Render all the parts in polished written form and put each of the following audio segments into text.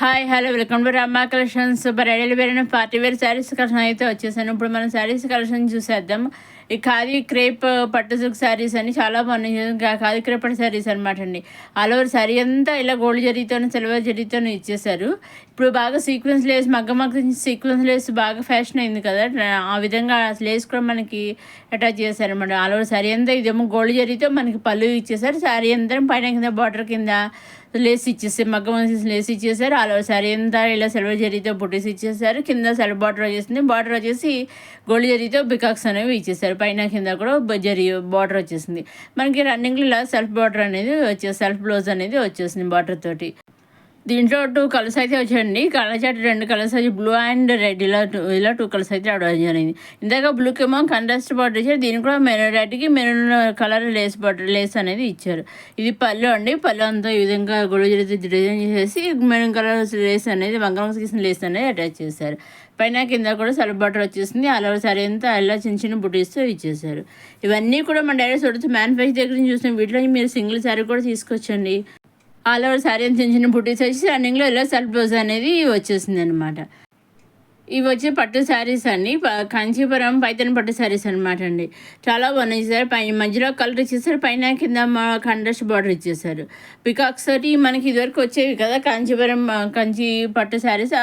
Hi hello welcome to Ramma collections. Bridal wear and party wear saris collection అయితే వచ్చేసాను. ఇప్పుడు మనం శారీస్ కలెక్షన్ చూసేద్దాం. ఈ ఖాదీ క్రేప్ పట్టు సిల్క్ శారీస్ అని చాలా బాగున్నాయి. ఖాదీ క్రేప్ పట్టు శారీస్ అనమాట అండి. ఆల్ ఓవర్ శారీ అంతా ఇలా గోల్డ్ జరీతోనే సిల్వర్ జరీతోనే ఇచ్చేసారు. ఇప్పుడు బాగా సీక్వెన్స్ లేస్ మగ్గ సీక్వెన్స్ లేస్ బాగా ఫ్యాషన్ అయింది కదా, ఆ విధంగా లేస్ కూడా మనకి అటాచ్ చేశారు అనమాట. ఆల్ ఓవర్ శారీ అంతా ఇదేమో గోల్డ్ జరీతో మనకి పళ్ళు ఇచ్చేసారు. శారీ అంతా పైన కింద బార్డర్ కింద లేస్ ఇచ్చేసారు, మగ్గం లేస్ ఇచ్చేసారు. ఆల్ ఓవర్ శారీ అంతా ఇలా సిల్వర్ జరీతో బుటీస్ ఇచ్చేసారు. కింద సెల్ఫ్ బార్డర్ వచ్చేసింది. బార్డర్ వచ్చేసి గోల్డ్ జరీతో బికాక్స్ అనేవి ఇచ్చేసారు. పైన కింద కూడా జరీ బార్డర్ వచ్చేసింది. మనకి రన్నింగ్లో ఇలా సెల్ఫ్ బార్డర్ అనేది సెల్ఫ్ బ్లౌజ్ అనేది వచ్చేసింది బార్డర్ తోటి. దీంట్లో 2 కలర్స్ అయితే వచ్చాయండి. కలర్ చాట్ 2 కలర్స్ వచ్చి బ్లూ అండ్ రెడ్ ఇలా 2 కలర్స్ అయితే రావడం జరిగింది. ఇందాక బ్లూకేమో కంట్రాస్ట్ బార్డర్ ఇచ్చారు. దీనికి కూడా మెరూన్ రెడ్కి మెరూన్ కలర్ లేస్ అనేది ఇచ్చారు. ఇది పళ్ళు అండి. పళ్ళు అంతా ఈ విధంగా గొడవ డిజైన్ చేసేసి మెరూన్ కలర్ లేస్ అనేది వంగరం తీసిన లేస్ అనేది అటాచ్ చేశారు. పైన కింద కూడా సెల్ఫ్ బార్డర్ వచ్చేసింది. అలా సారీ అంతా అలా చిన్న చిన్న బుటీస్తో ఇచ్చేసారు. ఇవన్నీ కూడా మన డైరెక్ట్ చూడొచ్చు. మ్యానుఫ్యాక్చర్ దగ్గర నుంచి చూసిన వీటిలో మీరు సింగిల్ శారీ కూడా తీసుకొచ్చండి. ఆల్ ఓవర్ శారీ చిన్న చిన్న బుటీస్ వచ్చి రన్నింగ్లో ఇలా సెల్ఫ్ బ్లౌజ్ అనేది వచ్చేసింది అనమాట. ఇవి వచ్చి పట్టు శారీస్ అండి. కాంచీపురం పైతన్ పట్టు శారీస్ అనమాట అండి. చాలా బాగున్నాయి సార్. మధ్యలో కలర్ ఇచ్చేసారు. పైన కింద కంట్రాస్ట్ బార్డర్ ఇచ్చేసారు. పికాక్స్ తోటి మనకి ఇదివరకు వచ్చేవి కదా కాంచీపురం కంచి పట్టు శారీస్,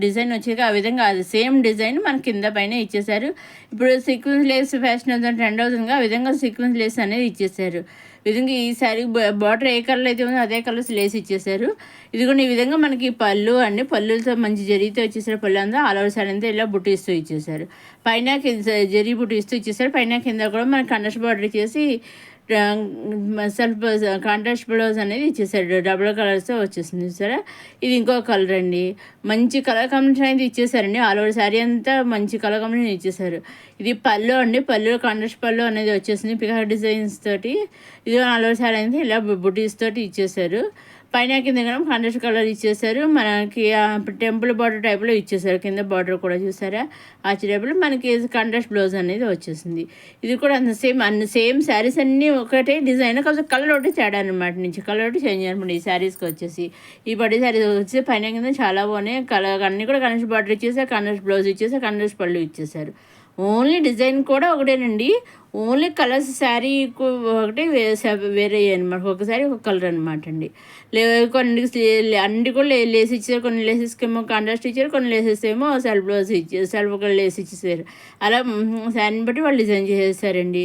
డిజైన్ వచ్చేది ఆ విధంగా అది సేమ్ డిజైన్ మన కింద పైన ఇచ్చేసారు. ఇప్పుడు సీక్వెన్స్ లేస్ ఫ్యాషన్ అవుతుంది, ట్రెండ్ అవుతుంది, ఆ విధంగా సీక్వెన్స్ లేస్ అనేది ఇచ్చేసారు. విధంగా ఈ శారీ బార్డర్ ఏ కలర్ అయితే ఉందో అదే కలర్స్ లేస్ ఇచ్చేసారు. ఇది కూడా ఈ విధంగా మనకి పళ్ళు అండి. పళ్ళుతో మంచి జరీతో ఇచ్చేసారు. పళ్ళు అంతా ఆల్ ఓవర్ శారీ అంతా ఇలా బుట్టిస్తూ ఇచ్చేసారు. పైన జరీ బుట్టిస్తూ ఇచ్చేసారు. పైన కింద కూడా మనకి కంట్రాస్ట్ బార్డర్ చేసి సెల్ఫ్ కాంట్రాస్ట్ బ్లౌజ్ అనేది ఇచ్చేసాడు. డబుల్ కలర్స్తో వచ్చేసింది సరే. ఇది ఇంకో కలర్ అండి. మంచి కలర్ కాంబినేషన్ అనేది ఇచ్చేసారండి. ఆల్ ఓవర్ శారీ అంతా మంచి కలర్ కాంబినేషన్ ఇచ్చేసారు. ఇది పళ్ళు అండి. పళ్ళు కాంట్రాస్ట్ పళ్ళు అనేది వచ్చేసింది పికాక్ డిజైన్స్ తోటి. ఇది ఆల్ ఓవర్ శారీ అనేది ఇలా బుటీస్ తోటి ఇచ్చేసారు. పైన కింద కూడా కాంట్రాస్ట్ కలర్ ఇచ్చేసారు. మనకి టెంపుల్ బార్డర్ టైప్లో ఇచ్చేసారు. కింద బార్డర్ కూడా చూసారా ఆశ్చర్యపులు మనకి కాంట్రాస్ట్ బ్లౌజ్ అనేది వచ్చేసింది. ఇది కూడా అంత సేమ్ శారీస్ అన్నీ ఒకటే డిజైన్, కాకపోతే కలర్ ఒకటి తేడా అనమాట. నుంచి కలర్ ఒకటి చేంజ్ అనమాట. ఈ శారీస్కి వచ్చేసి ఈ పట్టు శారీస్ వచ్చి పైన కింద చాలా బాగున్నాయి. కలర్ అన్నీ కూడా కాంట్రాస్ట్ బార్డర్ ఇచ్చేసారు, కాంట్రాస్ట్ బ్లౌజ్ ఇచ్చేసారు, కాంట్రాస్ట్ పళ్ళు ఇచ్చేసారు. ఓన్లీ డిజైన్ కూడా ఒకటేనండి. ఓన్లీ కలర్స్ శారీ ఒకటి వేరే అనమాట. ఒకసారి ఒక కలర్ అనమాట అండి. కొన్ని అన్ని కూడా లేస్ ఇచ్చారు. కొన్ని లేసెస్కి ఏమో కాంట్రాస్ట్ ఇచ్చారు, కొన్ని లేసెస్ ఏమో సెల్ఫ్ బ్లౌజ్ ఇచ్చారు, సెల్ఫ్ ఒక లేస్ ఇచ్చేసారు. అలా శారీని బట్టి వాళ్ళు డిజైన్ చేసేసారండి.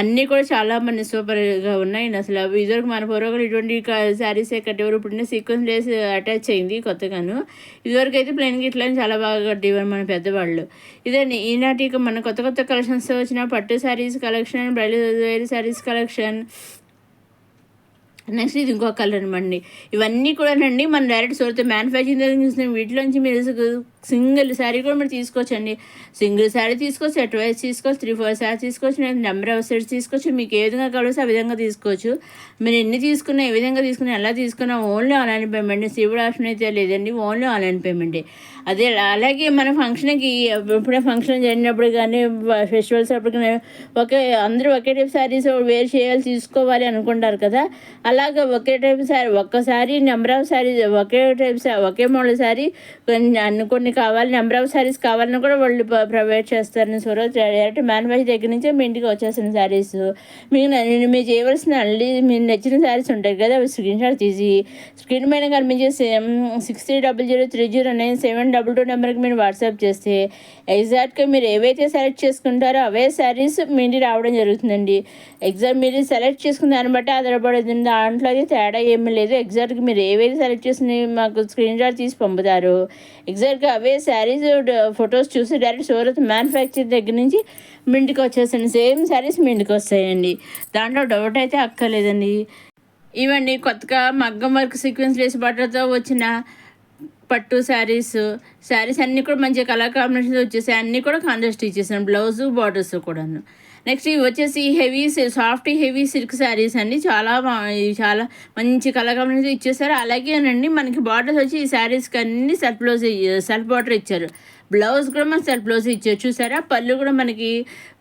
అన్నీ కూడా చాలా మంది సూపర్గా ఉన్నాయి. అసలు ఇదివరకు మన పూర్వకులు ఇటువంటి శారీసే కట్టేవారు. ఇప్పుడు సీక్వెన్స్ లేస్ అటాచ్ అయింది కొత్తగాను. ఇదివరకు అయితే ప్లెయిన్కి ఇట్లా చాలా బాగా కట్టేవారు మన పెద్దవాళ్ళు. ఇదండి ఈనాటి మన కొత్త కొత్త కలెక్షన్స్ వచ్చిన పట్టు saris collection, bridal wear saris collection. Next ఇది ఇంకో కలర్ అనమాట. ఇవన్నీ కూడా అండి మన డైరెక్ట్ సోర్తో మ్యానుఫ్యాక్చరింగ్ దగ్గర చూసిన వీటిలోంచి మీరు సింగిల్ శారీ కూడా మీరు తీసుకోవచ్చండి. సింగిల్ శారీ తీసుకోవచ్చు, సెట్ వైజ్ తీసుకోవచ్చు, 3-4 శారీ తీసుకోవచ్చు, నేను నెంబర్ ఆఫ్ సెట్స్ తీసుకోవచ్చు. మీకు ఏ విధంగా కావాల్సి ఆ విధంగా తీసుకోవచ్చు. మీరు ఎన్ని తీసుకున్నా ఏ విధంగా తీసుకున్నా ఎలా తీసుకున్నా only online payment. Civil option అయితే లేదండి, ఓన్లీ ఆన్లైన్ పేమెంటే. అదే అలాగే మన ఫంక్షన్కి ఎప్పుడైనా ఫంక్షన్ జరిగినప్పుడు కానీ ఫెస్టివల్స్ అప్పుడు కానీ అందరూ ఒకే టైప్ శారీస్ వేర్ చేయాలి తీసుకోవాలి అనుకుంటారు కదా. అలాగే ఒకే టైప్ శారీ ఒక్కసారి number of saris okay type okay model sari కొన్ని కావాలి, నెంబర్ ఆఫ్ శారీస్ కావాలని కూడా వాళ్ళు ప్రొవైడ్ చేస్తారని సూరత్ డైరెక్ట్ మ్యానుఫ్యాక్చర్ దగ్గర నుంచే మీ ఇంటికి వచ్చేసిన శారీస్. మీరు చేయవలసిన మీరు నచ్చిన శారీస్ ఉంటాయి కదా, అవి స్క్రీన్ షాట్ తీసి స్క్రీన్ పైన కనిపించే 6300309722 నెంబర్కి మీరు వాట్సాప్ చేస్తే ఎగ్జాక్ట్గా మీరు ఏవైతే సెలెక్ట్ చేసుకుంటారో అవే శారీస్ మీ ఇంటికి రావడం జరుగుతుందండి. ఎగ్జాక్ట్ మీరు సెలెక్ట్ చేసుకున్న దాన్ని బట్టి ఆధారపడుతుంది. దాంట్లో అయితే తేడా ఏమీ లేదు. ఎగ్జాక్ట్గా మీరు ఏవైతే సెలెక్ట్ చేసి మాకు స్క్రీన్ షాట్ తీసి పంపుతారు, ఎగ్జాక్ట్గా అవే శారీస్ ఫొటోస్ చూసి డైరెక్ట్ సూరత్ మ్యానుఫ్యాక్చర్ దగ్గర నుంచి మీ ఇంటికి వచ్చేసండి. సేమ్ శారీస్ మీ ఇంటికి వస్తాయండి. దాంట్లో డౌట్ అయితే అక్కర్లేదండి. ఇవన్నీ కొత్తగా మగ్గం వర్క్ సీక్వెన్స్ లేస్ బట్టర్తో వచ్చిన పట్టు శారీస్ అన్నీ కూడా మంచి కలర్ కాంబినేషన్స్ వచ్చేసాయి. అన్నీ కూడా కాంట్రాస్ట్ ఇచ్చేసాను, బ్లౌజు బార్డర్స్ కూడాను. నెక్స్ట్ ఇవి వచ్చేసి సాఫ్ట్ హెవీ సిల్క్ శారీస్ అండి. చాలా మంచి కలర్ కాంబినేషన్ ఇచ్చేసారు. అలాగేనండి మనకి బార్డర్స్ వచ్చి ఈ శారీస్కి అన్ని సెల్ఫ్ బార్డర్ ఇచ్చారు. బ్లౌజ్ కూడా మనకి సెల్ఫ్ బ్లౌజ్ ఇచ్చారు చూసారా. పళ్ళు కూడా మనకి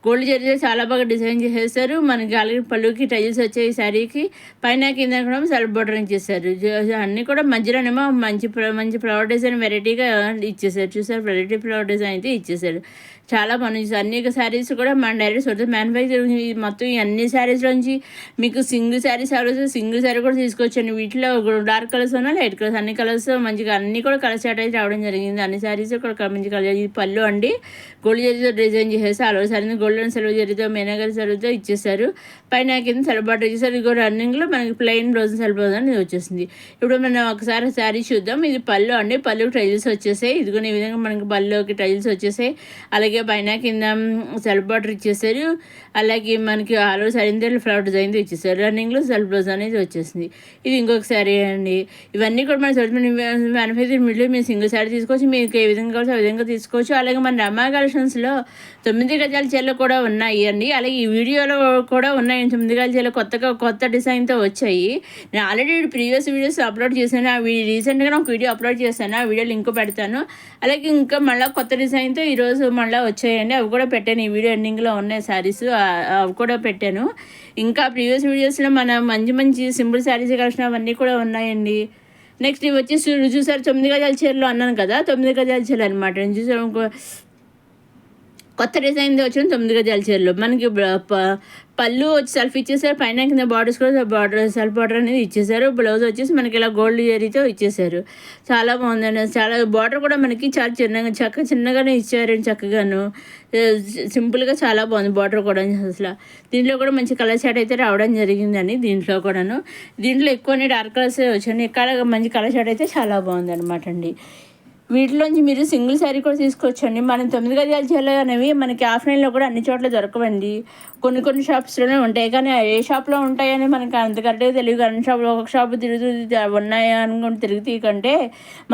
గోల్డ్ జరీతో చాలా బాగా డిజైన్ చేసేస్తారు. మనకి ఆల్రెడీ పళ్ళుకి టైల్స్ వచ్చాయి ఈ శారీకి. పైన కింద కూడా సెల్ఫ్ బోర్డర్ ఇచ్చేసారు. అన్నీ కూడా మధ్యలోనేమో మంచి ఫ్లవర్ డిజైన్ వెరైటీగా ఇచ్చేసారు. చూసారు, వెరైటీ ఫ్లవర్ డిజైన్ అయితే ఇచ్చేసారు. చాలా బాగుంది. అన్ని శారీస్ కూడా మన డైరెక్ట్ సొంత మ్యానుఫ్యాక్చర్ మొత్తం ఈ అన్ని శారీస్లోంచి మీకు సింగిల్ శారీస్ అవసరం సింగిల్ శారీ కూడా తీసుకొచ్చాను. వీటిలో డార్క్ కలర్స్ ఉన్నా లైట్ కలర్స్ అన్ని కలర్స్ మంచిగా అన్ని కూడా కలర్ స్టార్ట్ అయితే రావడం జరిగింది. అన్ని శారీస్ కూడా మంచి కలర్. ఇది పళ్ళు అండి, గోల్డ్ జరీతో డిజైన్ చేసేసి already sari gold and silver జరీతో మేనగర్ సరుతో ఇచ్చేసారు. పైన కింద సెల్ఫ్ బార్డర్ ఇచ్చేసారు. ఇది రన్నింగ్లో మనకి ప్లెయిన్ బ్లౌజ్ సెల్ఫ్ బ్లౌజ్ అని వచ్చేసింది. ఇప్పుడు మనం ఒకసారి శారీ చూద్దాం. ఇది పళ్ళు అండి, పళ్ళు టైల్స్ వచ్చేసాయి. ఇదిగోని ఈ విధంగా మనకి పళ్ళుకి టైల్స్ వచ్చేసాయి. అలాగే పైన కింద సెల్ఫ్ బార్డర్ ఇచ్చేసారు. అలాగే మనకి ఆల్రెడీ శారీ ఫ్లవర్ డిజైన్ ఇచ్చేసారు. రన్నింగ్లో సెల్ఫ్ బ్లౌజ్ అనేది వచ్చేసింది. ఇది ఇంకొక శారీ అండి. ఇవన్నీ కూడా మన మ్యానుఫ్యాక్చర్ మిడిల్ మీరు సింగిల్ శారీ తీసుకోవచ్చు. మీకు ఏ విధంగా కావాల్సి ఆ విధంగా తీసుకోవచ్చు. అలాగే మన రమా కలెక్షన్స్లో 9 గజాల చీరలు కూడా ఉన్నాయి అండి. అలాగే ఈ వీడియోలో కూడా ఉన్నాయి 9 గజాల చీరలు కొత్త డిజైన్తో వచ్చాయి. నేను ఆల్రెడీ ప్రీవియస్ వీడియోస్ అప్లోడ్ చేశాను. అవి రీసెంట్గా ఒక వీడియో అప్లోడ్ చేశాను. ఆ వీడియో లింక్ పెడతాను. అలాగే ఇంకా మళ్ళీ కొత్త డిజైన్తో ఈరోజు మళ్ళీ వచ్చాయండి. అవి కూడా పెట్టాను. ఈ వీడియో ఎండింగ్లో ఉన్నాయి శారీస్, అవి కూడా పెట్టాను. ఇంకా ప్రీవియస్ వీడియోస్లో మన మంచి సింపుల్ శారీస్ కలెక్షన్ అవన్నీ కూడా ఉన్నాయండి. నెక్స్ట్ ఇవి వచ్చేసి చూసారు 9 గజాల చీరలు అన్నాను కదా, 9 గజాల చీరలు అనమాట. చూసారు కొత్త డిజైన్తో వచ్చిన 9 గజాల చీరలు. మనకి పళ్ళు వచ్చి సెల్ఫ్ ఇచ్చేసారు. పైన కింద బార్డర్స్ కూడా సెల్ఫ్ బార్డర్ అనేది ఇచ్చేసారు. బ్లౌజ్ వచ్చేసి మనకి ఇలా గోల్డ్ జరీతో ఇచ్చేసారు. చాలా బాగుందండి. చాలా బార్డర్ కూడా మనకి చాలా చిన్నగానే ఇచ్చారండి. చక్కగాను సింపుల్గా చాలా బాగుంది బార్డర్ కూడా. అసలు దీంట్లో కూడా మంచి కలర్ షాట్ అయితే రావడం జరిగిందండి. దీంట్లో కూడాను ఎక్కువ డార్క్ కలర్స్ వచ్చాయి. ఇక్కడ మంచి కలర్ షాట్ అయితే చాలా బాగుంది అనమాట అండి. వీటిలోంచి మీరు సింగిల్ శారీ కూడా తీసుకోవచ్చండి. మనం 9 గజాల చీరలు అనేవి మనకి ఆఫ్లైన్లో కూడా అన్ని చోట్ల దొరకవండి. కొన్ని షాప్స్లోనే ఉంటాయి, కానీ ఏ షాప్లో ఉంటాయని మనకి అంత కరెక్ట్గా తెలియదు. అన్ని షాపులు ఒక షాప్ తిరుగుతూ ఉన్నాయా అనుకుంటే తిరుగుతీ కంటే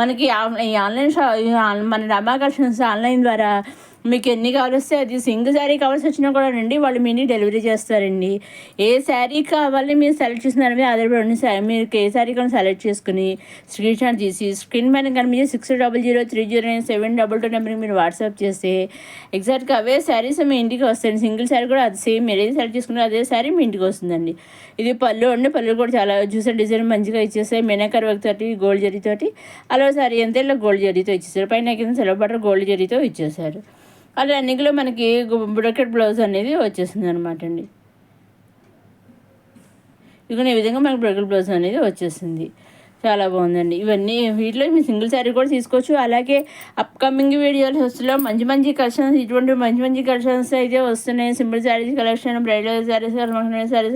మనకి ఈ ఆన్లైన్ మన రమా కలెక్షన్స్ ఆన్లైన్ ద్వారా మీకు ఎన్ని కావాల్సి అది సింగిల్ శారీ కావాల్సి వచ్చినా కూడా అండి వాళ్ళు మినీ డెలివరీ చేస్తారండి. ఏ శారీ కావాలి మీరు సెలెక్ట్ చేసిన దాని మీద ఆధారపడి మీరు ఏ శారీ కానీ సెలెక్ట్ చేసుకుని స్క్రీన్ షాట్ తీసి స్క్రీన్ పైన కనిపించే 6003097222 నెంబర్కి మీరు వాట్సాప్ చేస్తే ఎగ్జాక్ట్గా అవే శారీస్ మీ ఇంటికి వస్తాయండి. సింగిల్ శారీ కూడా అది సేమ్ మీరు ఏది సెలెక్ట్ చేసుకున్నారో అదే శారీ మీ ఇంటికి వస్తుందండి. ఇది పళ్ళు అండి, పళ్ళు కూడా చాలా చూసే డిజైన్ మంచిగా ఇచ్చేస్తాయి. మెనకర్ వర్క్ తోటి గోల్డ్ జరీతోటి అలా శారీ అంతా ఇలా గోల్డ్ జరీతో ఇచ్చేసారు. పైన కింద సెలవు బట్టర్ గోల్డ్ జరీతో ఇచ్చేసారు. అలా అన్నిలో మనకి బ్రోకెట్ బ్లౌజ్ అనేది వచ్చేసింది అనమాట అండి. ఇక ఈ విధంగా మనకి బ్రోకెట్ బ్లౌజ్ అనేది వచ్చేసింది. చాలా బాగుందండి. ఇవన్నీ వీటిలో మీ సింగిల్ శారీ కూడా తీసుకోవచ్చు. అలాగే అప్కమింగ్ వీడియోస్లో మంచి కలెక్షన్స్ ఇటువంటి మంచి కలెక్షన్స్ అయితే వస్తున్నాయి. Simple sarees collection, bridal sarees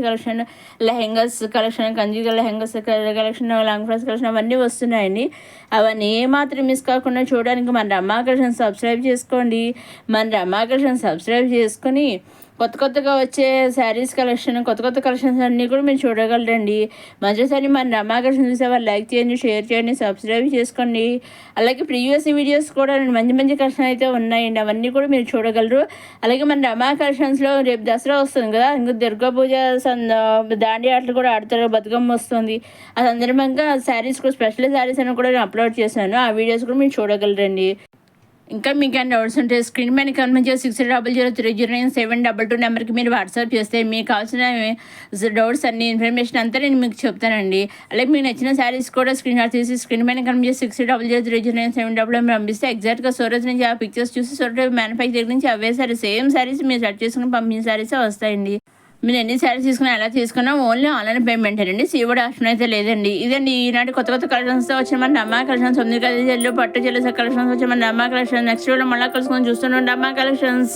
collection, lehengas collection, కంజీగా lehengas collection, long frocks collection అవన్నీ వస్తున్నాయండి. అవన్నీ ఏమాత్రం మిస్ కాకుండా చూడడానికి మన రమా కలెక్షన్ సబ్స్క్రైబ్ చేసుకోండి. మన రమా కలెక్షన్ సబ్స్క్రైబ్ చేసుకొని కొత్తగా వచ్చే శారీస్ కలెక్షన్ కొత్త కలెక్షన్స్ అన్నీ కూడా మీరు చూడగలరండి. మరోసారి మన రమా కలెక్షన్ చూసేవాళ్ళు లైక్ చేయండి, షేర్ చేయండి, సబ్స్క్రైబ్ చేసుకోండి. అలాగే ప్రీవియస్ వీడియోస్ కూడా మంచి కలెక్షన్ అయితే ఉన్నాయండి. అవన్నీ కూడా మీరు చూడగలరు. అలాగే మన రమా కలెక్షన్స్లో రేపు దసరా వస్తుంది కదా, ఇంకా దుర్గా పూజ దాండి ఆటలు కూడా ఆడతారు, బతుకమ్మ వస్తుంది. ఆ సందర్భంగా శారీస్ కూడా స్పెషల్ శారీస్ అని కూడా నేను అప్లోడ్ చేశాను. ఆ వీడియోస్ కూడా మీరు చూడగలరండి. ఇంకా మీకు ఏమైనా డౌట్స్ ఉంటే స్క్రీన్ పైన కనిపించే 6003097222 నెంబర్కి మీరు వాట్సాప్ చేస్తే మీకు కావాల్సిన డౌట్స్ అన్ని ఇన్ఫర్మేషన్ అంతా నేను మీకు చెప్తానండి. అలాగే మీకు నచ్చిన శారీస్ కూడా స్క్రీన్ షాట్ తీసి స్క్రీన్ పైన కనిపించే 6003097222 పంపిస్తే ఎగ్జాక్ట్గా సూరత్ నుంచి ఆ పిక్చర్స్ చూసి సూరత్ మ్యానుఫ్యాక్చర్ నుంచి అవే సేమ్ శారీస్ మీరు సెట్ చేసుకుని పంపించిన శారీసే వస్తాయండి. మీరు ఎన్ని శారీస్ తీసుకున్నా ఎలా తీసుకున్నా ఓన్లీ ఆన్లైన్ పేమెంట్ అండి, సీఓడి ఆప్షన్ అయితే లేదండి. ఇదండి ఈనాటి కొత్త కలెక్షన్స్తో వచ్చిన మన రమా కలెక్షన్స్ 9 గజాల పట్టు చెల్లి కలెక్షన్స్ వచ్చిన మన రమా కలెక్షన్. నెక్స్ట్ వీడియో మళ్ళీ కలుసుకొని చూస్తున్నాం రమా కలెక్షన్స్.